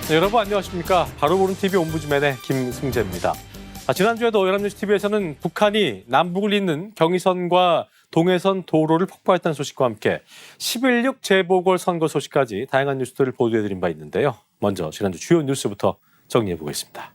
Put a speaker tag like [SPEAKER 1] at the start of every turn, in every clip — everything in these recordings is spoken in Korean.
[SPEAKER 1] 네, 여러분 안녕하십니까. 바로 보는 TV 옴부즈맨의 김승재입니다. 지난주에도 연합뉴스 TV에서는 북한이 남북을 잇는 경의선과 동해선 도로를 폭파했다는 소식과 함께 11.6 재보궐선거 소식까지 다양한 뉴스들을 보도해드린 바 있는데요. 먼저 지난주 주요 뉴스부터 정리해보겠습니다.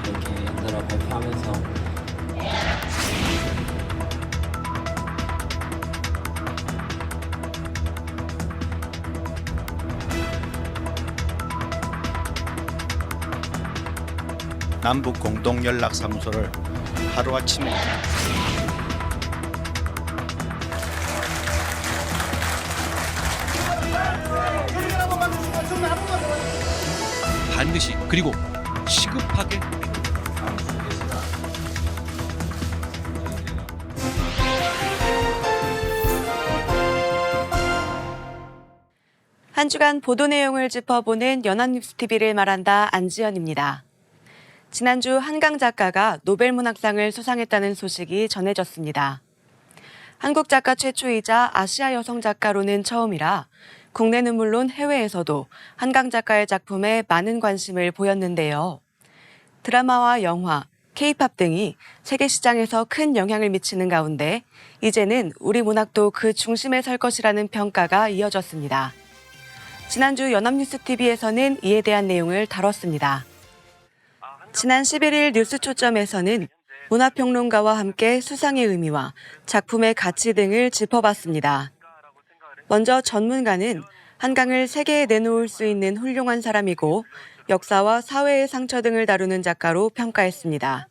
[SPEAKER 2] 이렇게 연달아 발표하면서
[SPEAKER 3] 남북 공동연락사무소를 하루아침에
[SPEAKER 4] 반드시 그리고 시급하게
[SPEAKER 5] 한 주간 보도 내용을 짚어보는 연합뉴스TV를 말한다 안지연입니다. 지난주 한강 작가가 노벨문학상을 수상했다는 소식이 전해졌습니다. 한국 작가 최초이자 아시아 여성 작가로는 처음이라 국내는 물론 해외에서도 한강 작가의 작품에 많은 관심을 보였는데요. 드라마와 영화, K-팝 등이 세계 시장에서 큰 영향을 미치는 가운데 이제는 우리 문학도 그 중심에 설 것이라는 평가가 이어졌습니다. 지난주 연합뉴스TV에서는 이에 대한 내용을 다뤘습니다. 지난 11일 뉴스 초점에서는 문화평론가와 함께 수상의 의미와 작품의 가치 등을 짚어봤습니다. 먼저 전문가는 한강을 세계에 내놓을 수 있는 훌륭한 사람이고 역사와 사회의 상처 등을 다루는 작가로 평가했습니다.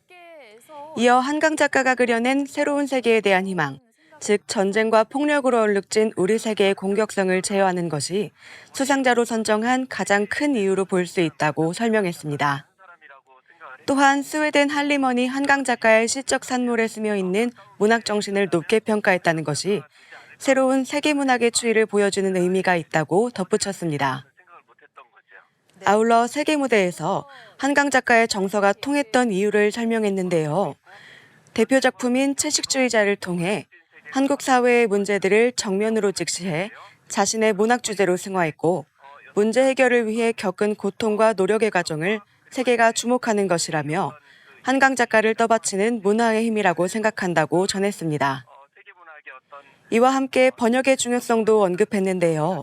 [SPEAKER 5] 이어 한강 작가가 그려낸 새로운 세계에 대한 희망, 즉 전쟁과 폭력으로 얼룩진 우리 세계의 공격성을 제어하는 것이 수상자로 선정한 가장 큰 이유로 볼 수 있다고 설명했습니다. 또한 스웨덴 할리머니 한강 작가의 시적 산물에 스며 있는 문학 정신을 높게 평가했다는 것이 새로운 세계 문학의 추이를 보여주는 의미가 있다고 덧붙였습니다. 아울러 세계 무대에서 한강 작가의 정서가 통했던 이유를 설명했는데요. 대표 작품인 채식주의자를 통해 한국 사회의 문제들을 정면으로 직시해 자신의 문학 주제로 승화했고 문제 해결을 위해 겪은 고통과 노력의 과정을 세계가 주목하는 것이라며 한강 작가를 떠받치는 문화의 힘이라고 생각한다고 전했습니다. 이와 함께 번역의 중요성도 언급했는데요.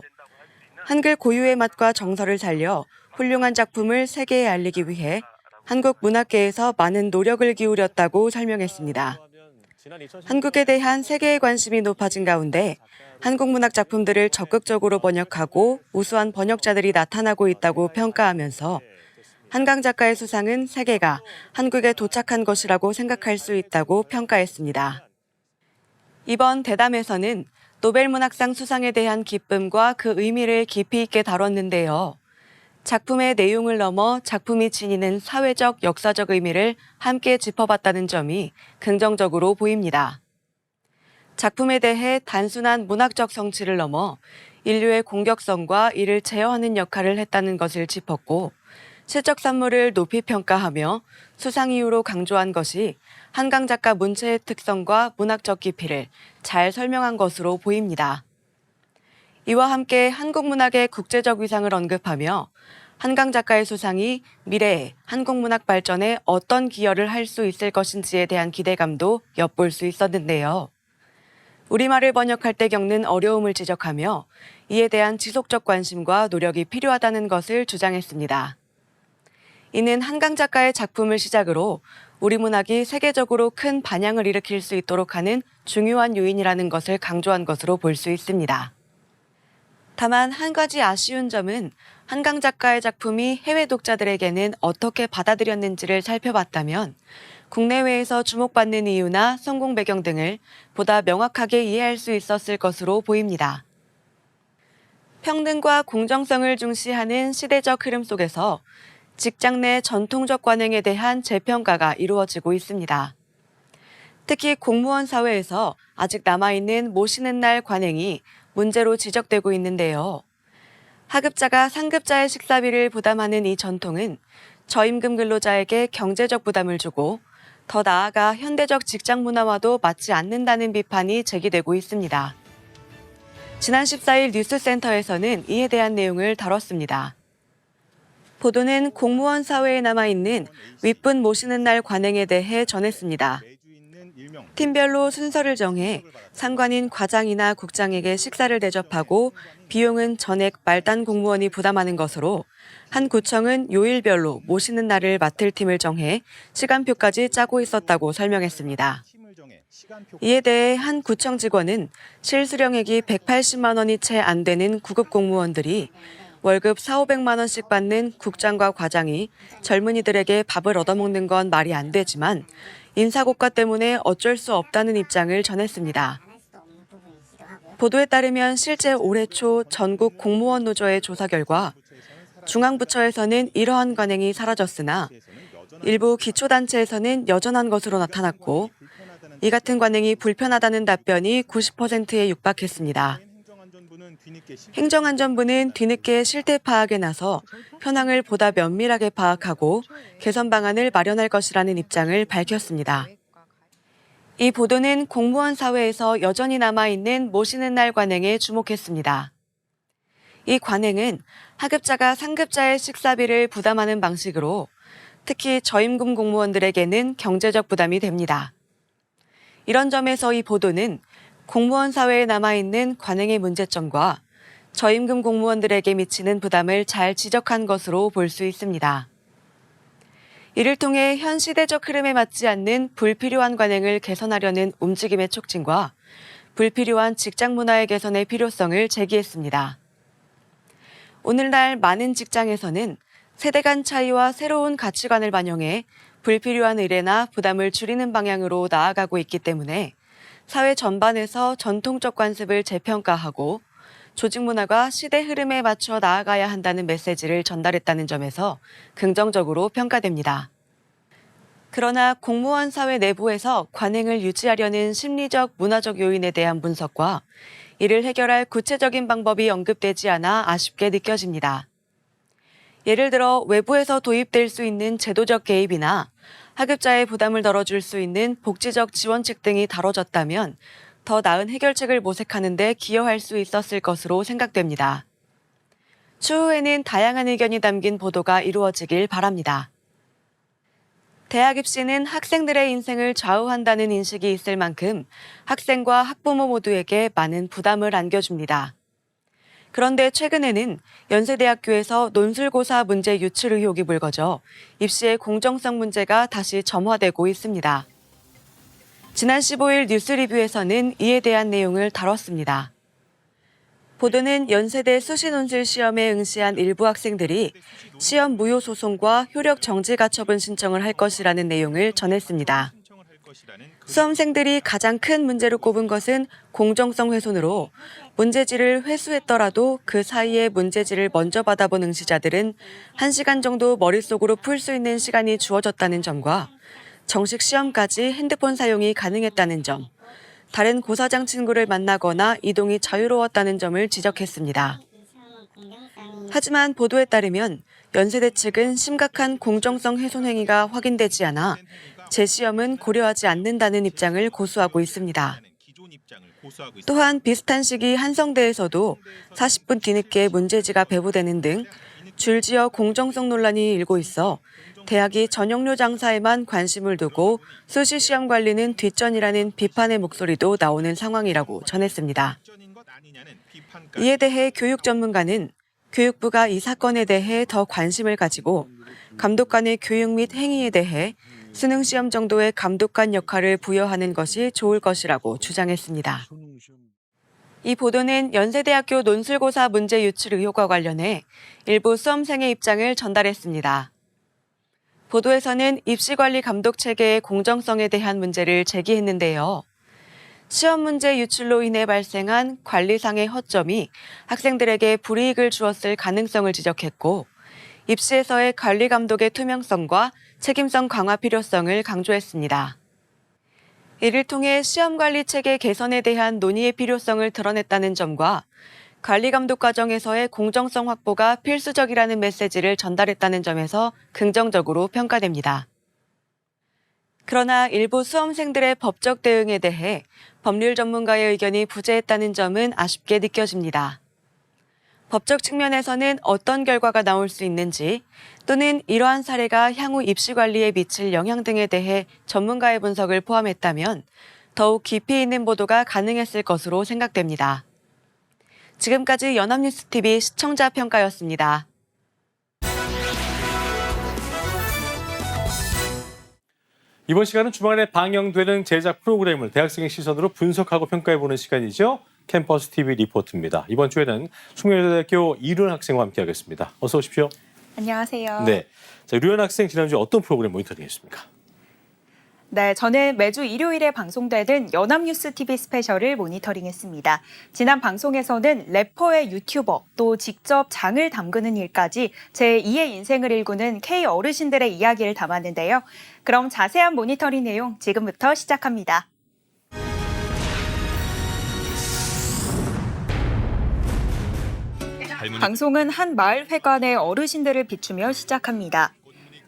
[SPEAKER 5] 한글 고유의 맛과 정서를 살려 훌륭한 작품을 세계에 알리기 위해 한국 문학계에서 많은 노력을 기울였다고 설명했습니다. 한국에 대한 세계의 관심이 높아진 가운데 한국 문학 작품들을 적극적으로 번역하고 우수한 번역자들이 나타나고 있다고 평가하면서 한강 작가의 수상은 세계가 한국에 도착한 것이라고 생각할 수 있다고 평가했습니다. 이번 대담에서는 노벨문학상 수상에 대한 기쁨과 그 의미를 깊이 있게 다뤘는데요. 작품의 내용을 넘어 작품이 지니는 사회적, 역사적 의미를 함께 짚어봤다는 점이 긍정적으로 보입니다. 작품에 대해 단순한 문학적 성취를 넘어 인류의 공격성과 이를 제어하는 역할을 했다는 것을 짚었고 시적 산물을 높이 평가하며 수상 이유로 강조한 것이 한강 작가 문체의 특성과 문학적 깊이를 잘 설명한 것으로 보입니다. 이와 함께 한국 문학의 국제적 위상을 언급하며 한강 작가의 수상이 미래의 한국 문학 발전에 어떤 기여를 할 수 있을 것인지에 대한 기대감도 엿볼 수 있었는데요. 우리말을 번역할 때 겪는 어려움을 지적하며 이에 대한 지속적 관심과 노력이 필요하다는 것을 주장했습니다. 이는 한강 작가의 작품을 시작으로 우리 문학이 세계적으로 큰 반향을 일으킬 수 있도록 하는 중요한 요인이라는 것을 강조한 것으로 볼 수 있습니다. 다만 한 가지 아쉬운 점은 한강 작가의 작품이 해외 독자들에게는 어떻게 받아들였는지를 살펴봤다면 국내외에서 주목받는 이유나 성공 배경 등을 보다 명확하게 이해할 수 있었을 것으로 보입니다. 평등과 공정성을 중시하는 시대적 흐름 속에서 직장 내 전통적 관행에 대한 재평가가 이루어지고 있습니다. 특히 공무원 사회에서 아직 남아있는 모시는 날 관행이 문제로 지적되고 있는데요. 하급자가 상급자의 식사비를 부담하는 이 전통은 저임금 근로자에게 경제적 부담을 주고 더 나아가 현대적 직장 문화와도 맞지 않는다는 비판이 제기되고 있습니다. 지난 14일 뉴스센터에서는 이에 대한 내용을 다뤘습니다. 보도는 공무원 사회에 남아있는 윗분 모시는 날 관행에 대해 전했습니다. 팀별로 순서를 정해 상관인 과장이나 국장에게 식사를 대접하고 비용은 전액 말단 공무원이 부담하는 것으로 한 구청은 요일별로 모시는 날을 맡을 팀을 정해 시간표까지 짜고 있었다고 설명했습니다. 이에 대해 한 구청 직원은 실수령액이 180만 원이 채 안 되는 구급 공무원들이 월급 4,500만 원씩 받는 국장과 과장이 젊은이들에게 밥을 얻어먹는 건 말이 안 되지만 인사고과 때문에 어쩔 수 없다는 입장을 전했습니다. 보도에 따르면 실제 올해 초 전국 공무원 노조의 조사 결과 중앙부처에서는 이러한 관행이 사라졌으나 일부 기초단체에서는 여전한 것으로 나타났고 이 같은 관행이 불편하다는 답변이 90%에 육박했습니다. 행정안전부는 뒤늦게 실태 파악에 나서 현황을 보다 면밀하게 파악하고 개선 방안을 마련할 것이라는 입장을 밝혔습니다. 이 보도는 공무원 사회에서 여전히 남아있는 모시는 날 관행에 주목했습니다. 이 관행은 하급자가 상급자의 식사비를 부담하는 방식으로 특히 저임금 공무원들에게는 경제적 부담이 됩니다. 이런 점에서 이 보도는 공무원 사회에 남아있는 관행의 문제점과 저임금 공무원들에게 미치는 부담을 잘 지적한 것으로 볼 수 있습니다. 이를 통해 현 시대적 흐름에 맞지 않는 불필요한 관행을 개선하려는 움직임의 촉진과 불필요한 직장 문화의 개선의 필요성을 제기했습니다. 오늘날 많은 직장에서는 세대 간 차이와 새로운 가치관을 반영해 불필요한 의뢰나 부담을 줄이는 방향으로 나아가고 있기 때문에 사회 전반에서 전통적 관습을 재평가하고 조직 문화가 시대 흐름에 맞춰 나아가야 한다는 메시지를 전달했다는 점에서 긍정적으로 평가됩니다. 그러나 공무원 사회 내부에서 관행을 유지하려는 심리적, 문화적 요인에 대한 분석과 이를 해결할 구체적인 방법이 언급되지 않아 아쉽게 느껴집니다. 예를 들어 외부에서 도입될 수 있는 제도적 개입이나 하급자의 부담을 덜어줄 수 있는 복지적 지원책 등이 다뤄졌다면 더 나은 해결책을 모색하는 데 기여할 수 있었을 것으로 생각됩니다. 추후에는 다양한 의견이 담긴 보도가 이루어지길 바랍니다. 대학 입시는 학생들의 인생을 좌우한다는 인식이 있을 만큼 학생과 학부모 모두에게 많은 부담을 안겨줍니다. 그런데 최근에는 연세대학교에서 논술고사 문제 유출 의혹이 불거져 입시의 공정성 문제가 다시 점화되고 있습니다. 지난 15일 뉴스리뷰에서는 이에 대한 내용을 다뤘습니다. 보도는 연세대 수시논술 시험에 응시한 일부 학생들이 시험 무효 소송과 효력 정지 가처분 신청을 할 것이라는 내용을 전했습니다. 수험생들이 가장 큰 문제로 꼽은 것은 공정성 훼손으로 문제지를 회수했더라도 그 사이에 문제지를 먼저 받아본 응시자들은 1시간 정도 머릿속으로 풀 수 있는 시간이 주어졌다는 점과 정식 시험까지 핸드폰 사용이 가능했다는 점, 다른 고사장 친구를 만나거나 이동이 자유로웠다는 점을 지적했습니다. 하지만 보도에 따르면 연세대 측은 심각한 공정성 훼손 행위가 확인되지 않아 재시험은 고려하지 않는다는 입장을 고수하고 있습니다. 또한 비슷한 시기 한성대에서도 40분 뒤늦게 문제지가 배부되는 등 줄지어 공정성 논란이 일고 있어 대학이 전형료 장사에만 관심을 두고 수시 시험 관리는 뒷전이라는 비판의 목소리도 나오는 상황이라고 전했습니다. 이에 대해 교육 전문가는 교육부가 이 사건에 대해 더 관심을 가지고 감독관의 교육 및 행위에 대해 수능시험 정도의 감독관 역할을 부여하는 것이 좋을 것이라고 주장했습니다. 이 보도는 연세대학교 논술고사 문제 유출 의혹과 관련해 일부 수험생의 입장을 전달했습니다. 보도에서는 입시관리 감독 체계의 공정성에 대한 문제를 제기했는데요. 시험 문제 유출로 인해 발생한 관리상의 허점이 학생들에게 불이익을 주었을 가능성을 지적했고, 입시에서의 관리 감독의 투명성과 책임성 강화 필요성을 강조했습니다. 이를 통해 시험 관리 체계 개선에 대한 논의의 필요성을 드러냈다는 점과 관리 감독 과정에서의 공정성 확보가 필수적이라는 메시지를 전달했다는 점에서 긍정적으로 평가됩니다. 그러나 일부 수험생들의 법적 대응에 대해 법률 전문가의 의견이 부재했다는 점은 아쉽게 느껴집니다. 법적 측면에서는 어떤 결과가 나올 수 있는지 또는 이러한 사례가 향후 입시 관리에 미칠 영향 등에 대해 전문가의 분석을 포함했다면 더욱 깊이 있는 보도가 가능했을 것으로 생각됩니다. 지금까지 연합뉴스TV 시청자 평가였습니다.
[SPEAKER 1] 이번 시간은 주말에 방영되는 제작 프로그램을 대학생의 시선으로 분석하고 평가해보는 시간이죠. 캠퍼스 TV 리포트입니다. 이번 주에는 숙명여자대학교 이루연 학생과 함께하겠습니다. 어서 오십시오.
[SPEAKER 6] 안녕하세요.
[SPEAKER 1] 네, 자, 류연 학생 지난주에 어떤 프로그램 모니터링했습니까?
[SPEAKER 6] 네, 저는 매주 일요일에 방송되는 연합뉴스TV 스페셜을 모니터링했습니다. 지난 방송에서는 래퍼의 유튜버, 또 직접 장을 담그는 일까지 제2의 인생을 일구는 K 어르신들의 이야기를 담았는데요. 그럼 자세한 모니터링 내용 지금부터 시작합니다. 방송은 한 마을 회관의 어르신들을 비추며 시작합니다.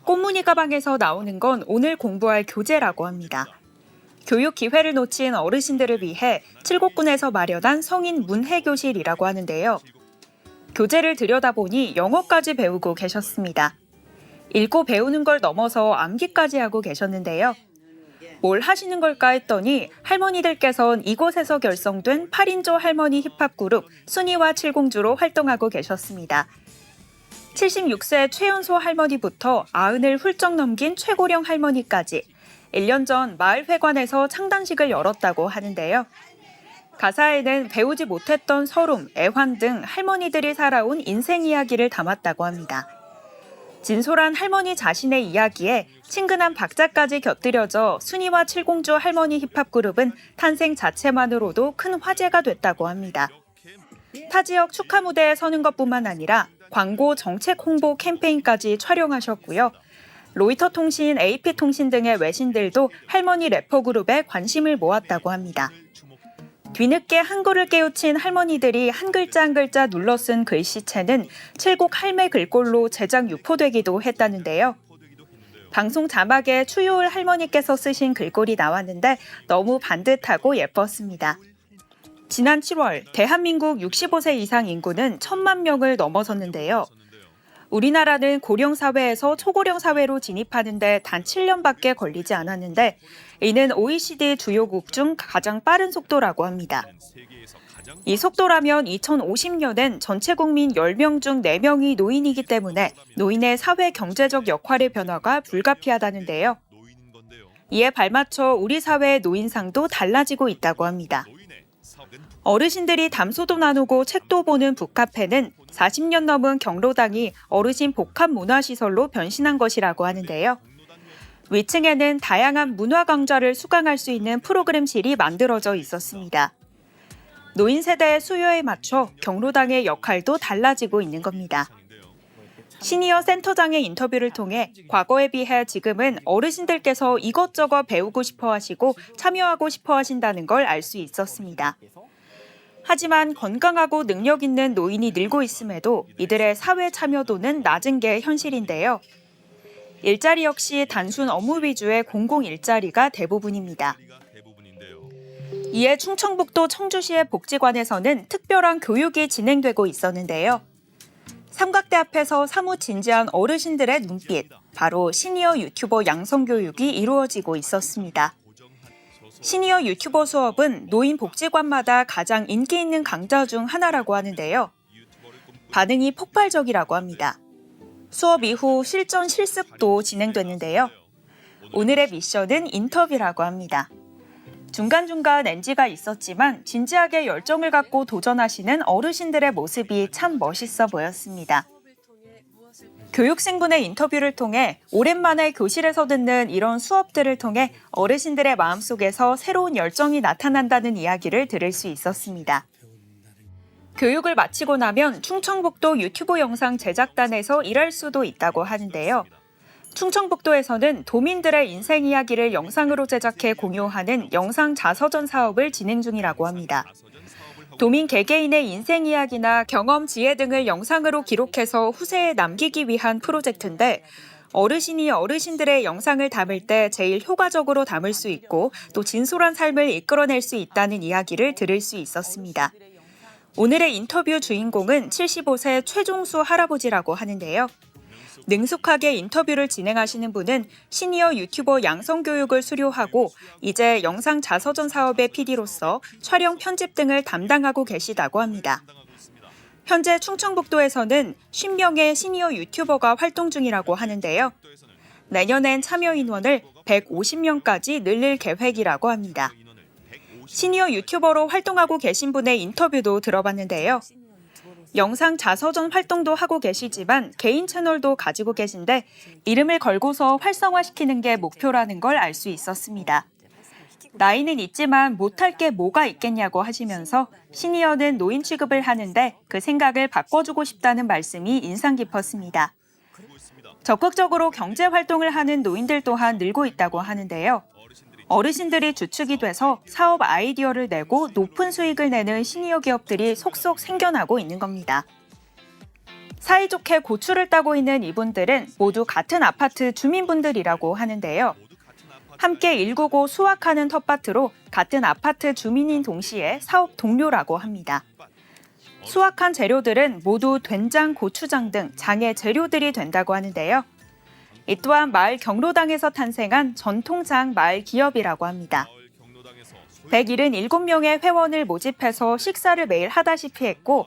[SPEAKER 6] 꽃무늬 가방에서 나오는 건 오늘 공부할 교재라고 합니다. 교육 기회를 놓친 어르신들을 위해 칠곡군에서 마련한 성인 문해교실이라고 하는데요. 교재를 들여다보니 영어까지 배우고 계셨습니다. 읽고 배우는 걸 넘어서 암기까지 하고 계셨는데요. 뭘 하시는 걸까 했더니 할머니들께선 이곳에서 결성된 8인조 할머니 힙합 그룹 순이와 칠공주로 활동하고 계셨습니다. 76세 최연소 할머니부터 90을 훌쩍 넘긴 최고령 할머니까지 1년 전 마을회관에서 창단식을 열었다고 하는데요. 가사에는 배우지 못했던 서름, 애환 등 할머니들이 살아온 인생 이야기를 담았다고 합니다. 진솔한 할머니 자신의 이야기에 친근한 박자까지 곁들여져 순이와 칠공주 할머니 힙합 그룹은 탄생 자체만으로도 큰 화제가 됐다고 합니다. 타 지역 축하 무대에 서는 것뿐만 아니라 광고 정책 홍보 캠페인까지 촬영하셨고요. 로이터 통신, AP통신 등의 외신들도 할머니 래퍼 그룹에 관심을 모았다고 합니다. 뒤늦게 한글을 깨우친 할머니들이 한 글자 한 글자 눌러 쓴 글씨체는 칠곡 할매 글꼴로 제작 유포되기도 했다는데요. 방송 자막에 추요을 할머니께서 쓰신 글꼴이 나왔는데 너무 반듯하고 예뻤습니다. 지난 7월 대한민국 65세 이상 인구는 1,000만 명을 넘어섰는데요. 우리나라는 고령 사회에서 초고령 사회로 진입하는 데 단 7년밖에 걸리지 않았는데 이는 OECD 주요국 중 가장 빠른 속도라고 합니다. 이 속도라면 2050년엔 전체 국민 10명 중 4명이 노인이기 때문에 노인의 사회 경제적 역할의 변화가 불가피하다는데요. 이에 발맞춰 우리 사회의 노인상도 달라지고 있다고 합니다. 어르신들이 담소도 나누고 책도 보는 북카페는 40년 넘은 경로당이 어르신 복합 문화시설로 변신한 것이라고 하는데요. 위층에는 다양한 문화 강좌를 수강할 수 있는 프로그램실이 만들어져 있었습니다. 노인 세대의 수요에 맞춰 경로당의 역할도 달라지고 있는 겁니다. 시니어 센터장의 인터뷰를 통해 과거에 비해 지금은 어르신들께서 이것저것 배우고 싶어 하시고 참여하고 싶어 하신다는 걸 알 수 있었습니다. 하지만 건강하고 능력 있는 노인이 늘고 있음에도 이들의 사회 참여도는 낮은 게 현실인데요. 일자리 역시 단순 업무 위주의 공공 일자리가 대부분입니다. 이에 충청북도 청주시의 복지관에서는 특별한 교육이 진행되고 있었는데요. 삼각대 앞에서 사뭇 진지한 어르신들의 눈빛, 바로 시니어 유튜버 양성 교육이 이루어지고 있었습니다. 시니어 유튜버 수업은 노인 복지관마다 가장 인기 있는 강좌 중 하나라고 하는데요. 반응이 폭발적이라고 합니다. 수업 이후 실전 실습도 진행됐는데요. 오늘의 미션은 인터뷰라고 합니다. 중간중간 NG가 있었지만 진지하게 열정을 갖고 도전하시는 어르신들의 모습이 참 멋있어 보였습니다. 교육생분의 인터뷰를 통해 오랜만에 교실에서 듣는 이런 수업들을 통해 어르신들의 마음속에서 새로운 열정이 나타난다는 이야기를 들을 수 있었습니다. 교육을 마치고 나면 충청북도 유튜브 영상 제작단에서 일할 수도 있다고 하는데요. 충청북도에서는 도민들의 인생 이야기를 영상으로 제작해 공유하는 영상 자서전 사업을 진행 중이라고 합니다. 도민 개개인의 인생 이야기나 경험, 지혜 등을 영상으로 기록해서 후세에 남기기 위한 프로젝트인데 어르신이 어르신들의 영상을 담을 때 제일 효과적으로 담을 수 있고 또 진솔한 삶을 이끌어낼 수 있다는 이야기를 들을 수 있었습니다. 오늘의 인터뷰 주인공은 75세 최종수 할아버지라고 하는데요. 능숙하게 인터뷰를 진행하시는 분은 시니어 유튜버 양성교육을 수료하고 이제 영상 자서전 사업의 PD로서 촬영 편집 등을 담당하고 계시다고 합니다. 현재 충청북도에서는 50명의 시니어 유튜버가 활동 중이라고 하는데요. 내년엔 참여 인원을 150명까지 늘릴 계획이라고 합니다. 시니어 유튜버로 활동하고 계신 분의 인터뷰도 들어봤는데요. 영상 자서전 활동도 하고 계시지만 개인 채널도 가지고 계신데 이름을 걸고서 활성화시키는 게 목표라는 걸 알 수 있었습니다. 나이는 있지만 못할 게 뭐가 있겠냐고 하시면서 시니어는 노인 취급을 하는데 그 생각을 바꿔주고 싶다는 말씀이 인상 깊었습니다. 적극적으로 경제 활동을 하는 노인들 또한 늘고 있다고 하는데요. 어르신들이 주축이 돼서 사업 아이디어를 내고 높은 수익을 내는 시니어 기업들이 속속 생겨나고 있는 겁니다. 사이좋게 고추를 따고 있는 이분들은 모두 같은 아파트 주민분들이라고 하는데요. 함께 일구고 수확하는 텃밭으로 같은 아파트 주민인 동시에 사업 동료라고 합니다. 수확한 재료들은 모두 된장, 고추장 등 장의 재료들이 된다고 하는데요. 이 또한 마을 경로당에서 탄생한 전통장 마을 기업이라고 합니다. 177명의 회원을 모집해서 식사를 매일 하다시피 했고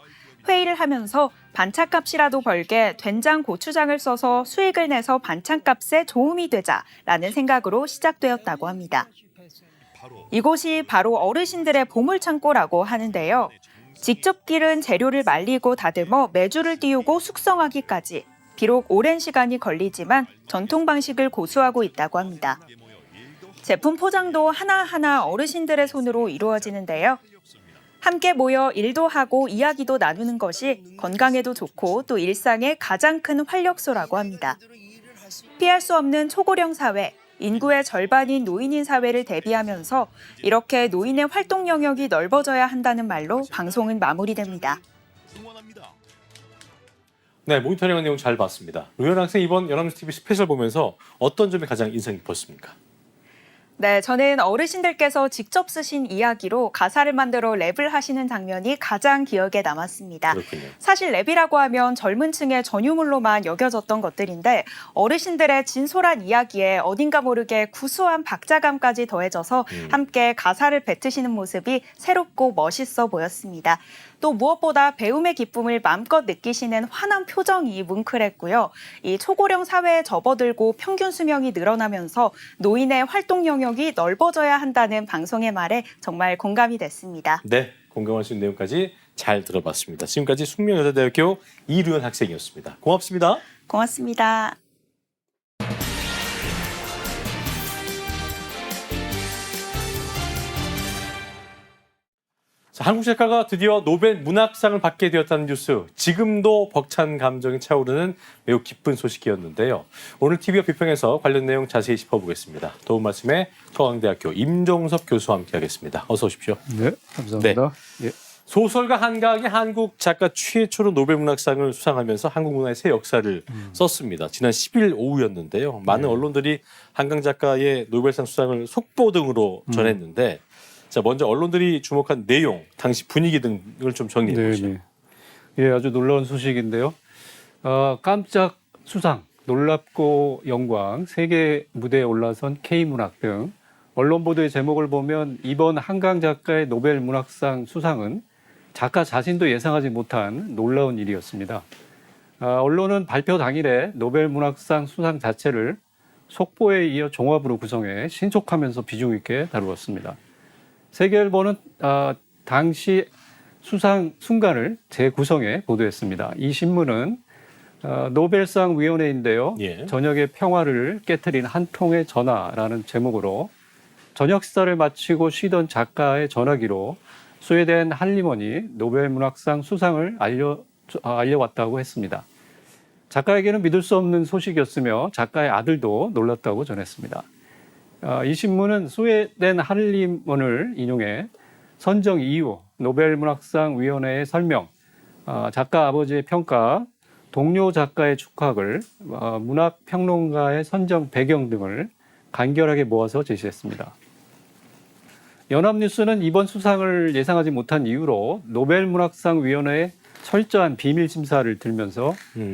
[SPEAKER 6] 회의를 하면서 반찬값이라도 벌게 된장, 고추장을 써서 수익을 내서 반찬값에 도움이 되자라는 생각으로 시작되었다고 합니다. 이곳이 바로 어르신들의 보물창고라고 하는데요. 직접 기른 재료를 말리고 다듬어 메주를 띄우고 숙성하기까지 비록 오랜 시간이 걸리지만 전통 방식을 고수하고 있다고 합니다. 제품 포장도 하나하나 어르신들의 손으로 이루어지는데요. 함께 모여 일도 하고 이야기도 나누는 것이 건강에도 좋고 또 일상의 가장 큰 활력소라고 합니다. 피할 수 없는 초고령 사회, 인구의 절반인 노인인 사회를 대비하면서 이렇게 노인의 활동 영역이 넓어져야 한다는 말로 방송은 마무리됩니다.
[SPEAKER 1] 네, 모니터링한 내용 잘 봤습니다. 노현 학생 이번 연합뉴스 TV 스페셜 보면서 어떤 점이 가장 인상 깊었습니까?
[SPEAKER 6] 네, 저는 어르신들께서 직접 쓰신 이야기로 가사를 만들어 랩을 하시는 장면이 가장 기억에 남았습니다.
[SPEAKER 1] 그렇군요.
[SPEAKER 6] 사실 랩이라고 하면 젊은 층의 전유물로만 여겨졌던 것들인데 어르신들의 진솔한 이야기에 어딘가 모르게 구수한 박자감까지 더해져서 함께 가사를 뱉으시는 모습이 새롭고 멋있어 보였습니다. 또 무엇보다 배움의 기쁨을 마음껏 느끼시는 환한 표정이 뭉클했고요. 이 초고령 사회에 접어들고 평균 수명이 늘어나면서 노인의 활동 영역이 넓어져야 한다는 방송의 말에 정말 공감이 됐습니다.
[SPEAKER 1] 네, 공감할 수 있는 내용까지 잘 들어봤습니다. 지금까지 숙명여자대학교 이루연 학생이었습니다. 고맙습니다.
[SPEAKER 6] 고맙습니다.
[SPEAKER 1] 자, 한국 작가가 드디어 노벨 문학상을 받게 되었다는 뉴스. 지금도 벅찬 감정이 차오르는 매우 기쁜 소식이었는데요. 오늘 TV와 비평에서 관련 내용 자세히 짚어보겠습니다. 도움 말씀에 서강대학교 임종섭 교수와 함께하겠습니다. 어서 오십시오.
[SPEAKER 7] 네, 감사합니다. 예.
[SPEAKER 1] 소설가 한강이 한국 작가 최초로 노벨 문학상을 수상하면서 한국 문화의 새 역사를 썼습니다. 지난 10일 오후였는데요. 많은 언론들이 한강 작가의 노벨상 수상을 속보 등으로 전했는데 자, 먼저 언론들이 주목한 내용, 당시 분위기 등을 좀 정리해 보시죠.
[SPEAKER 7] 네. 예, 아주 놀라운 소식인데요. 깜짝 수상, 놀랍고 영광, 세계 무대에 올라선 K문학 등 언론 보도의 제목을 보면 이번 한강 작가의 노벨 문학상 수상은 작가 자신도 예상하지 못한 놀라운 일이었습니다. 언론은 발표 당일에 노벨 문학상 수상 자체를 속보에 이어 종합으로 구성해 신속하면서 비중 있게 다루었습니다. 세계일보는 당시 수상 순간을 재구성해 보도했습니다. 이 신문은 노벨상 위원회인데요.
[SPEAKER 1] 예.
[SPEAKER 7] 저녁의 평화를 깨트린 한 통의 전화라는 제목으로 저녁 식사를 마치고 쉬던 작가의 전화기로 스웨덴 할리먼이 노벨 문학상 수상을 알려왔다고 했습니다. 작가에게는 믿을 수 없는 소식이었으며 작가의 아들도 놀랐다고 전했습니다. 이 신문은 스웨덴 할리먼을 인용해 선정 이유, 노벨 문학상 위원회의 설명, 작가 아버지의 평가, 동료 작가의 축하글, 문학 평론가의 선정 배경 등을 간결하게 모아서 제시했습니다. 연합뉴스는 이번 수상을 예상하지 못한 이유로 노벨 문학상 위원회의 철저한 비밀 심사를 들면서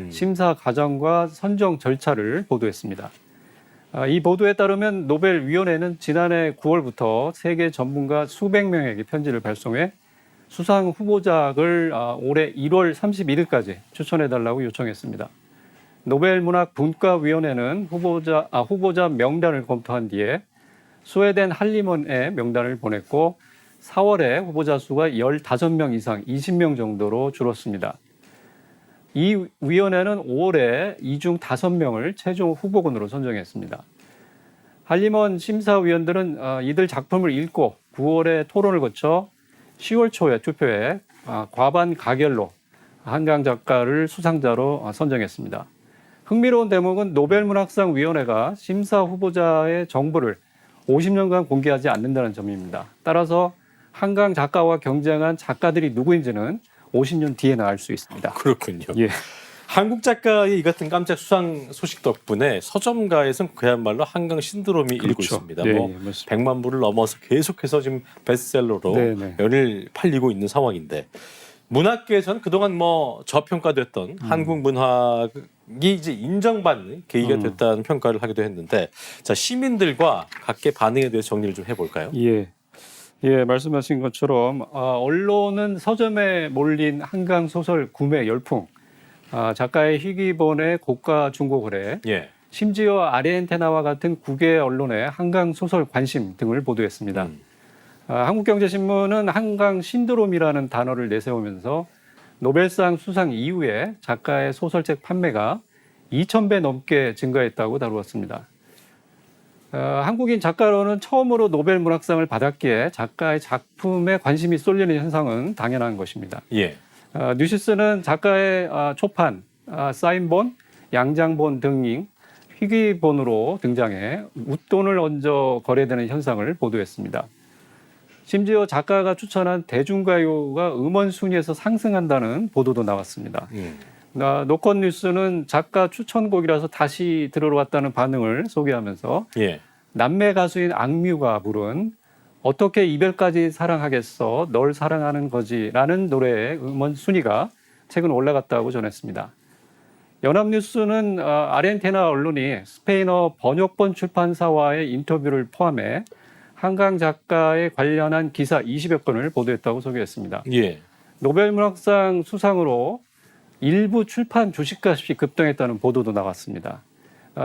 [SPEAKER 7] 심사 과정과 선정 절차를 보도했습니다. 이 보도에 따르면 노벨 위원회는 지난해 9월부터 세계 전문가 수백 명에게 편지를 발송해 수상 후보작을 올해 1월 31일까지 추천해달라고 요청했습니다. 노벨 문학 분과위원회는 후보자 명단을 검토한 뒤에 스웨덴 할리먼의 명단을 보냈고 4월에 후보자 수가 15명 이상 20명 정도로 줄었습니다. 이 위원회는 5월에 이 중 5명을 최종 후보군으로 선정했습니다. 할리먼 심사위원들은 이들 작품을 읽고 9월에 토론을 거쳐 10월 초에 투표해 과반 가결로 한강 작가를 수상자로 선정했습니다. 흥미로운 대목은 노벨 문학상 위원회가 심사 후보자의 정보를 50년간 공개하지 않는다는 점입니다. 따라서 한강 작가와 경쟁한 작가들이 누구인지는 50년 뒤에나 알 수 있습니다.
[SPEAKER 1] 그렇군요.
[SPEAKER 7] 예.
[SPEAKER 1] 한국 작가의 이 같은 깜짝 수상 소식 덕분에 서점가에서는 그야말로 한강 신드롬이 일고
[SPEAKER 7] 그렇죠.
[SPEAKER 1] 있습니다.
[SPEAKER 7] 네,
[SPEAKER 1] 뭐
[SPEAKER 7] 맞습니다.
[SPEAKER 1] 100만 부를 넘어서 계속해서 지금 베스트셀러로
[SPEAKER 7] 네, 네.
[SPEAKER 1] 연일 팔리고 있는 상황인데 문학계에서는 그동안 뭐 저평가됐던 한국 문학이 이제 인정받는 계기가 됐다는 평가를 하기도 했는데 자 시민들과 각계 반응에 대해서 정리를 좀 해볼까요?
[SPEAKER 7] 예, 말씀하신 것처럼 언론은 서점에 몰린 한강 소설 구매 열풍, 작가의 희귀본의 고가 중고 거래,
[SPEAKER 1] 예.
[SPEAKER 7] 심지어 아르헨티나와 같은 국외 언론의 한강 소설 관심 등을 보도했습니다. 한국경제신문은 한강 신드롬이라는 단어를 내세우면서 노벨상 수상 이후에 작가의 소설책 판매가 2,000배 넘게 증가했다고 다루었습니다. 한국인 작가로는 처음으로 노벨 문학상을 받았기에 작가의 작품에 관심이 쏠리는 현상은 당연한 것입니다.
[SPEAKER 1] 예.
[SPEAKER 7] 뉴시스는 작가의 초판, 사인본, 양장본 등이 희귀본으로 등장해 웃돈을 얹어 거래되는 현상을 보도했습니다. 심지어 작가가 추천한 대중가요가 음원 순위에서 상승한다는 보도도 나왔습니다. 노컷뉴스는 작가 추천곡이라서 다시 들으러 왔다는 반응을 소개하면서
[SPEAKER 1] 예.
[SPEAKER 7] 남매 가수인 악뮤가 부른 어떻게 이별까지 사랑하겠어 널 사랑하는 거지라는 노래의 음원 순위가 최근 올라갔다고 전했습니다. 연합뉴스는 아르헨티나 언론이 스페인어 번역본 출판사와의 인터뷰를 포함해 한강 작가에 관련한 기사 20여 건을 보도했다고 소개했습니다.
[SPEAKER 1] 예.
[SPEAKER 7] 노벨 문학상 수상으로 일부 출판 주식값이 급등했다는 보도도 나왔습니다.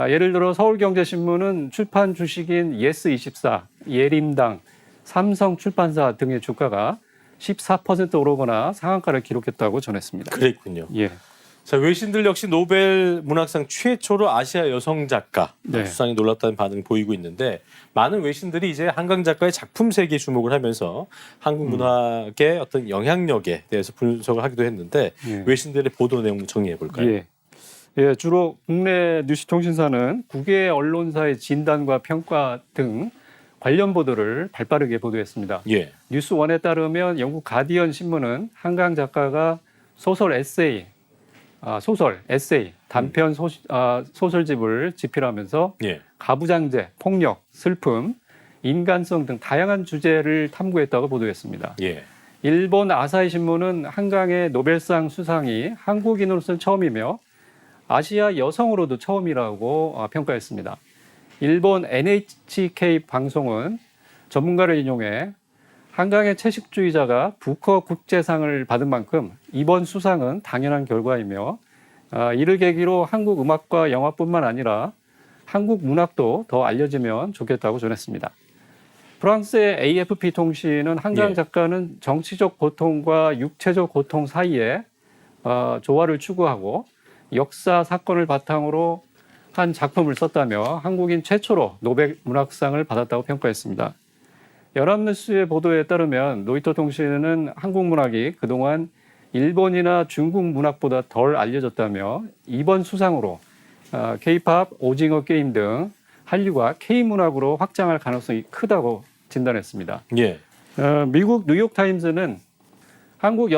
[SPEAKER 7] 예를 들어 서울경제신문은 출판 주식인 예스24, 예림당, 삼성출판사 등의 주가가 14% 오르거나 상한가를 기록했다고 전했습니다.
[SPEAKER 1] 그랬군요.
[SPEAKER 7] 예.
[SPEAKER 1] 자, 외신들 역시 노벨 문학상 최초로 아시아 여성 작가
[SPEAKER 7] 네.
[SPEAKER 1] 수상에 놀랐다는 반응을 보이고 있는데 많은 외신들이 이제 한강 작가의 작품 세계에 주목을 하면서 한국 문학의 어떤 영향력에 대해서 분석을 하기도 했는데
[SPEAKER 7] 예.
[SPEAKER 1] 외신들의 보도 내용 정리해 볼까요?
[SPEAKER 7] 예, 주로 국내 뉴스통신사는 국외 언론사의 진단과 평가 등 관련 보도를 발빠르게 보도했습니다.
[SPEAKER 1] 예.
[SPEAKER 7] 뉴스원에 따르면 영국 가디언 신문은 한강 작가가 소설, 에세이, 단편 소설집을 집필하면서
[SPEAKER 1] 예.
[SPEAKER 7] 가부장제, 폭력, 슬픔, 인간성 등 다양한 주제를 탐구했다고 보도했습니다.
[SPEAKER 1] 예.
[SPEAKER 7] 일본 아사히 신문은 한강의 노벨상 수상이 한국인으로서는 처음이며 아시아 여성으로도 처음이라고 평가했습니다. 일본 NHK 방송은 전문가를 인용해 한강의 채식주의자가 부커 국제상을 받은 만큼 이번 수상은 당연한 결과이며 이를 계기로 한국 음악과 영화뿐만 아니라 한국 문학도 더 알려지면 좋겠다고 전했습니다. 프랑스의 AFP 통신은 한강
[SPEAKER 1] 예.
[SPEAKER 7] 작가는 정치적 고통과 육체적 고통 사이에 조화를 추구하고 역사 사건을 바탕으로 한 작품을 썼다며 한국인 최초로 노벨 문학상을 받았다고 평가했습니다. 연합뉴스의 보도에 따르면 로이터 통신은 한국 문학이 그동안 일본이나 중국 문학보다 덜 알려졌다며 이번 수상으로 K-팝, 오징어 게임 등 한류가 K-문학으로 확장할 가능성이 크다고 진단했습니다.
[SPEAKER 1] 예.
[SPEAKER 7] 미국 뉴욕타임즈는 한국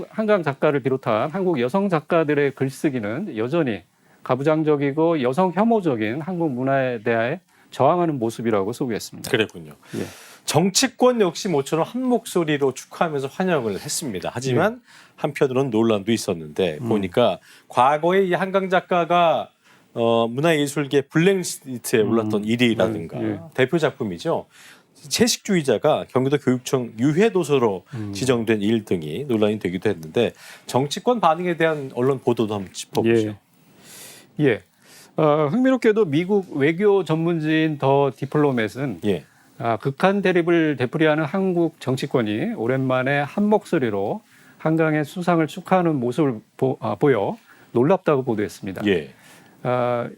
[SPEAKER 7] 한강 작가를 비롯한 한국 여성 작가들의 글쓰기는 여전히 가부장적이고 여성 혐오적인 한국 문화에 대해 저항하는 모습이라고 소개했습니다.
[SPEAKER 1] 그랬군요.
[SPEAKER 7] 예.
[SPEAKER 1] 정치권 역시 모처럼 한 목소리로 축하하면서 환영을 했습니다. 하지만 한편으로는 논란도 있었는데 보니까 과거에 이 한강 작가가 문화예술계 블랙리스트에 올랐던 일이라든가
[SPEAKER 7] 예.
[SPEAKER 1] 대표 작품이죠. 채식주의자가 경기도 교육청 유해도서로 지정된 일 등이 논란이 되기도 했는데 정치권 반응에 대한 언론 보도도 한번 짚어보죠.
[SPEAKER 7] 예. 흥미롭게도 미국 외교 전문지인 더 디플로맷은
[SPEAKER 1] 예.
[SPEAKER 7] 극한 대립을 되풀이하는 한국 정치권이 오랜만에 한 목소리로 한강의 수상을 축하하는 모습을 보여 놀랍다고 보도했습니다.
[SPEAKER 1] 예.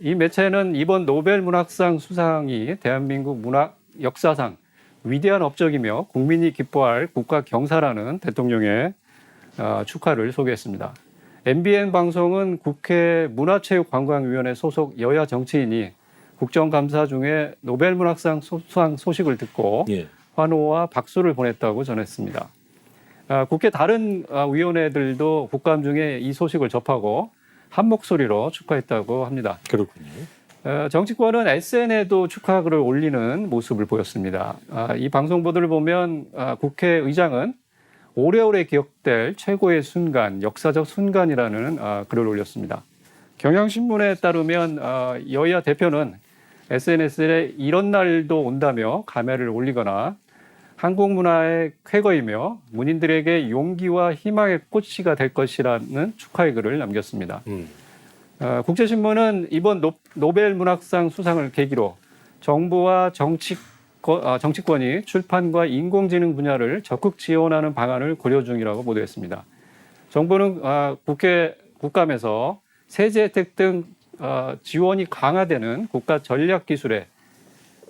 [SPEAKER 7] 이 매체는 이번 노벨 문학상 수상이 대한민국 문학 역사상 위대한 업적이며 국민이 기뻐할 국가 경사라는 대통령의 축하를 소개했습니다. MBN 방송은 국회 문화체육관광위원회 소속 여야 정치인이 국정감사 중에 노벨 문학상 수상 소식을 듣고
[SPEAKER 1] 예.
[SPEAKER 7] 환호와 박수를 보냈다고 전했습니다. 국회 다른 위원회들도 국감 중에 이 소식을 접하고 한 목소리로 축하했다고 합니다.
[SPEAKER 1] 그렇군요.
[SPEAKER 7] 정치권은 SNS에도 축하글을 올리는 모습을 보였습니다. 이 방송 보도를 보면 국회의장은 오래오래 기억될 최고의 순간, 역사적 순간이라는 글을 올렸습니다. 경향신문에 따르면 여야 대표는 SNS에 이런 날도 온다며 감회를 올리거나 한국 문화의 쾌거이며 문인들에게 용기와 희망의 꽃이가 될 것이라는 축하의 글을 남겼습니다. 국제신문은 이번 노벨 문학상 수상을 계기로 정부와 정치권이 출판과 인공지능 분야를 적극 지원하는 방안을 고려 중이라고 보도했습니다. 정부는 국감에서 세제 혜택 등 지원이 강화되는 국가 전략 기술에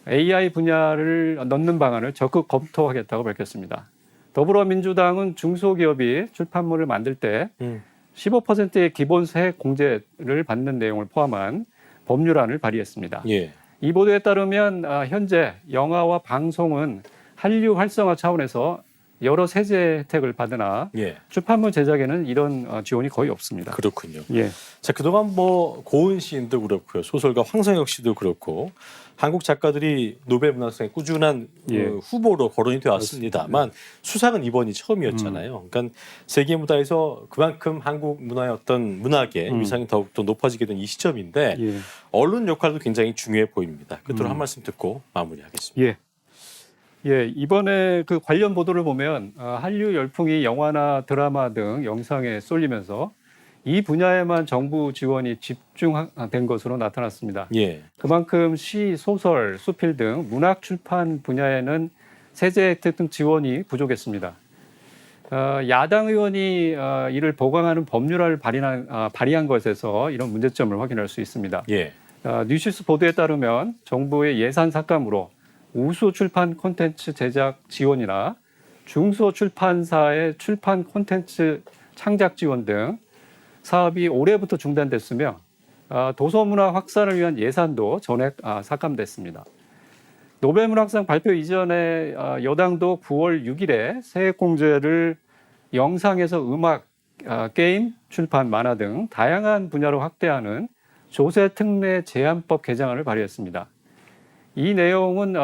[SPEAKER 7] AI 분야를 넣는 방안을 적극 검토하겠다고 밝혔습니다. 더불어민주당은 중소기업이 출판물을 만들 때 15%의 기본세 공제를 받는 내용을 포함한 법률안을 발의했습니다.
[SPEAKER 1] 예.
[SPEAKER 7] 이 보도에 따르면 현재 영화와 방송은 한류 활성화 차원에서 여러 세제 혜택을 받으나
[SPEAKER 1] 예.
[SPEAKER 7] 출판물 제작에는 이런 지원이 거의 없습니다.
[SPEAKER 1] 그렇군요.
[SPEAKER 7] 예.
[SPEAKER 1] 자, 그동안 뭐 고은 시인도 그렇고요. 소설가 황성혁 씨도 그렇고 한국 작가들이 노벨 문학상에 꾸준한 후보로 거론이 되어 왔습니다만 수상은 이번이 처음이었잖아요. 그러니까 세계 무대에서 그만큼 한국 문화의 어떤 문학의 위상이 더욱더 높아지게 된 이 시점인데 언론 역할도 굉장히 중요해 보입니다. 끝으로 한 말씀 듣고 마무리하겠습니다.
[SPEAKER 7] 이번에 그 관련 보도를 보면 한류 열풍이 영화나 드라마 등 영상에 쏠리면서 이 분야에만 정부 지원이 집중된 것으로 나타났습니다.
[SPEAKER 1] 예.
[SPEAKER 7] 그만큼 시, 소설, 수필 등 문학 출판 분야에는 세제 혜택 등 지원이 부족했습니다. 야당 의원이 이를 보강하는 법률안을 발의한 것에서 이런 문제점을 확인할 수 있습니다.
[SPEAKER 1] 예.
[SPEAKER 7] 뉴시스 보도에 따르면 정부의 예산 삭감으로 우수 출판 콘텐츠 제작 지원이나 중소출판사의 출판 콘텐츠 창작 지원 등 사업이 올해부터 중단됐으며 도서문화 확산을 위한 예산도 전액 삭감됐습니다. 노벨 문학상 발표 이전에 여당도 9월 6일에 세액공제를 영상에서 음악, 게임, 출판, 만화 등 다양한 분야로 확대하는 조세특례 제한법 개정안을 발의했습니다. 이 내용은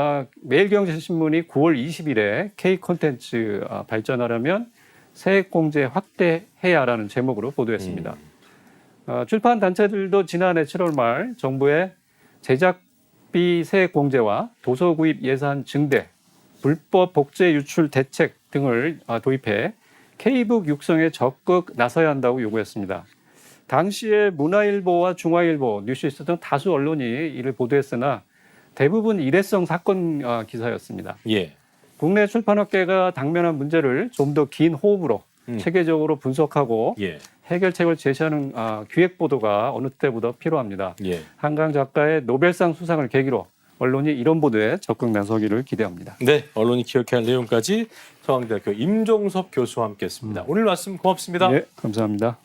[SPEAKER 7] 매일경제신문이 9월 20일에 K 콘텐츠 발전하려면 세액공제 확대해야라는 제목으로 보도했습니다. 출판 단체들도 지난해 7월 말 정부의 제작비 세액공제와 도서구입 예산 증대, 불법 복제 유출 대책 등을 도입해 K북 육성에 적극 나서야 한다고 요구했습니다. 당시에 문화일보와 중앙일보, 뉴시스 등 다수 언론이 이를 보도했으나 대부분 일회성 사건 기사였습니다.
[SPEAKER 1] 예.
[SPEAKER 7] 국내 출판업계가 당면한 문제를 좀 더 긴 호흡으로 체계적으로 분석하고 해결책을 제시하는 기획 보도가 어느 때보다 필요합니다. 한강 작가의 노벨상 수상을 계기로 언론이 이런 보도에 적극 나서기를 기대합니다.
[SPEAKER 1] 네, 언론이 기억해야 할 내용까지 서강대학교 임종섭 교수와 함께했습니다. 오늘 말씀 고맙습니다.
[SPEAKER 7] 네, 감사합니다.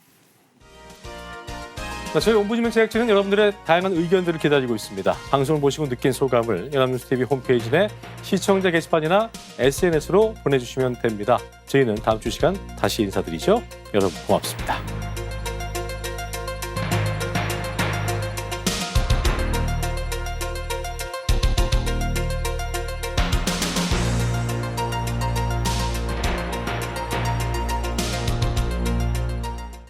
[SPEAKER 1] 저희 옴부즈맨 제작진은 여러분들의 다양한 의견들을 기다리고 있습니다. 방송을 보시고 느낀 소감을 연합뉴스TV 홈페이지 내 시청자 게시판이나 SNS로 보내주시면 됩니다. 저희는 다음 주 시간 다시 인사드리죠. 여러분 고맙습니다.